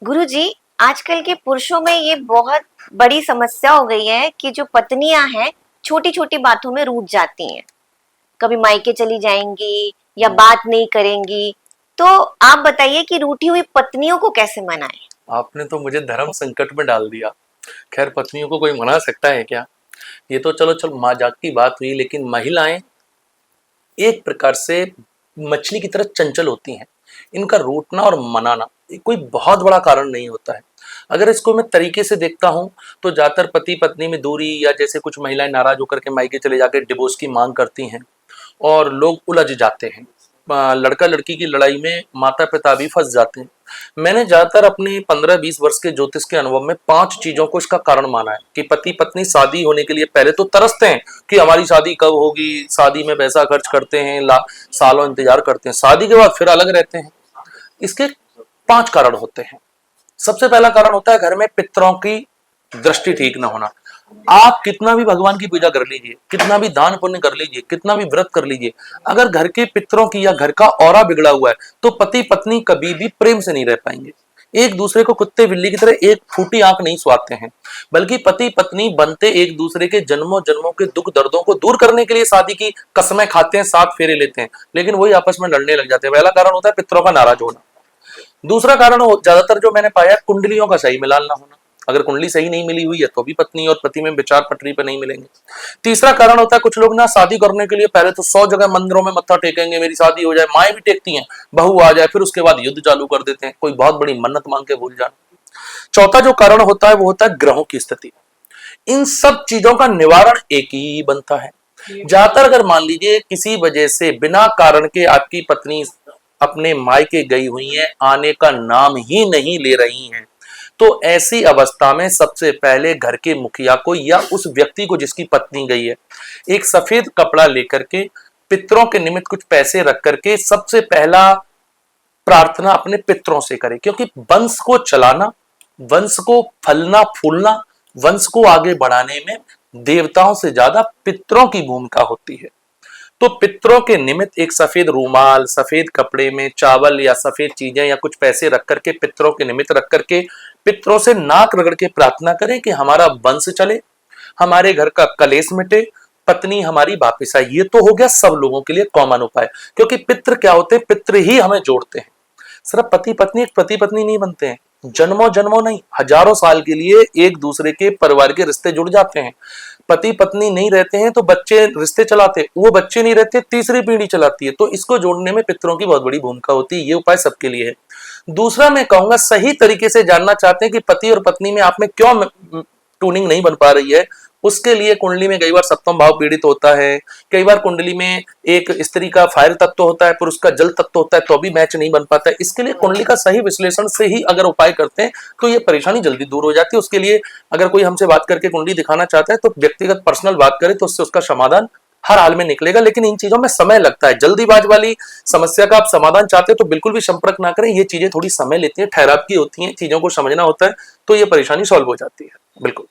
गुरुजी, आजकल के पुरुषों में ये बहुत बड़ी समस्या हो गई है कि जो पत्नियां हैं छोटी छोटी बातों में रूठ जाती हैं। कभी मायके चली जाएंगी या बात नहीं करेंगी। तो आप बताइए कि रूठी हुई पत्नियों को कैसे मनाएं। आपने तो मुझे धर्म संकट में डाल दिया। खैर, पत्नियों को कोई मना सकता है क्या? ये तो चलो मजाक की बात हुई, लेकिन महिलाएं एक प्रकार से मछली की तरह चंचल होती हैं। इनका रूठना और मनाना ये कोई बहुत बड़ा कारण नहीं होता है। अगर इसको मैं तरीके से देखता हूँ तो ज्यादातर पति पत्नी में दूरी, या जैसे कुछ महिलाएं नाराज होकर के मायके चले जाकर डिवोर्स की मांग करती हैं और लोग उलझ जाते हैं। लड़का लड़की की लड़ाई में माता पिता भी फंस जाते हैं। मैंने ज्यादातर अपने 15-20 वर्ष के ज्योतिष के अनुभव में 5 चीजों को इसका कारण माना है कि पति पत्नी शादी होने के लिए पहले तो तरसते हैं कि हमारी शादी कब होगी, शादी में पैसा खर्च करते हैं, सालों इंतजार करते हैं, शादी के बाद फिर अलग रहते हैं। इसके 5 कारण होते हैं। सबसे पहला कारण होता है घर में पितरों की दृष्टि ठीक ना होना। आप कितना भी भगवान की पूजा कर लीजिए, कितना भी दान पुण्य कर लीजिए, कितना भी व्रत कर लीजिए, अगर घर के पितरों की या घर का ऑरा बिगड़ा हुआ है तो पति पत्नी कभी भी प्रेम से नहीं रह पाएंगे। एक दूसरे को कुत्ते बिल्ली की तरह एक फूटी आंख नहीं स्वाते हैं, बल्कि पति पत्नी बनते एक दूसरे के जन्मों जन्मों के दुख दर्दों को दूर करने के लिए शादी की कसमें खाते हैं, 7 फेरे लेते हैं, लेकिन वही आपस में लड़ने लग जाते हैं। पहला कारण होता है पितरों का नाराज होना। दूसरा कारण ज्यादातर जो मैंने पाया, कुंडलियों का सही मिलान ना होना। अगर कुंडली सही नहीं मिली हुई है तो भी पत्नी और पति में विचार पटरी पर नहीं मिलेंगे। तीसरा कारण होता है कुछ लोग ना शादी करने के लिए पहले तो 100 जगह मंदिरों में मत्था टेकेंगे, मेरी शादी हो जाए, माएँ भी टेकती हैं, बहू आ जाए, फिर उसके बाद युद्ध चालू कर देते हैं, कोई बहुत बड़ी मन्नत मांग के भूल जाना। चौथा जो कारण होता है वो होता है ग्रहों की स्थिति। इन सब चीजों का निवारण एक ही बनता है। ज्यादातर अगर मान लीजिए किसी वजह से बिना कारण के आपकी पत्नी अपने मायके गई हुई है, आने का नाम ही नहीं ले रही हैं, तो ऐसी अवस्था में सबसे पहले घर के मुखिया को या उस व्यक्ति को जिसकी पत्नी गई है, एक सफेद कपड़ा लेकर के पितरों के निमित्त कुछ पैसे रख करके सबसे पहला प्रार्थना अपने पितरों से करें। क्योंकि वंश को चलाना, वंश को फलना फूलना, वंश को आगे बढ़ाने में देवताओं से ज्यादा पितरों की भूमिका होती है। तो पितरों के निमित्त एक सफेद रूमाल, सफेद कपड़े में चावल या सफेद चीजें या कुछ पैसे रख करके पितरों के निमित्त रख करके पितरों से नाक रगड़ के प्रार्थना करें कि हमारा वंश चले, हमारे घर का कलेश मिटे, पत्नी हमारी वापिस आए। ये तो हो गया सब लोगों के लिए कॉमन उपाय। क्योंकि पितृ क्या होते हैं? पितृ ही हमें जोड़ते हैं। सिर्फ पति पत्नी एक पति पत्नी नहीं बनते हैं, जन्मों जन्मों नहीं, हजारों साल के लिए एक दूसरे के परिवार के रिश्ते जुड़ जाते हैं। पति पत्नी नहीं रहते हैं तो बच्चे रिश्ते चलाते हैं, वो बच्चे नहीं रहते, तीसरी पीढ़ी चलाती है। तो इसको जोड़ने में पितरों की बहुत बड़ी भूमिका होती है। ये उपाय सबके लिए है। दूसरा मैं कहूंगा, सही तरीके से जानना चाहते हैं कि पति और पत्नी में आप में क्यों ट्यूनिंग नहीं बन पा रही है, उसके लिए कुंडली में कई बार सप्तम भाव पीड़ित होता है, कई बार कुंडली में एक स्त्री का फायर तत्व होता है, पुरुष का जल तत्व होता है, तो भी मैच नहीं बन पाता है। इसके लिए कुंडली का सही विश्लेषण से ही अगर उपाय करते हैं तो ये परेशानी जल्दी दूर हो जाती है। उसके लिए अगर कोई हमसे बात करके कुंडली दिखाना चाहता है तो व्यक्तिगत पर्सनल बात करे तो उससे उसका समाधान हर हाल में निकलेगा। लेकिन इन चीजों में समय लगता है। जल्दीबाज वाली समस्या का आप समाधान चाहते हो तो बिल्कुल भी संपर्क ना करें। ये चीजें थोड़ी समय लेती है, ठहराव की होती है, चीजों को समझना होता है, तो ये परेशानी सॉल्व हो जाती है। बिल्कुल।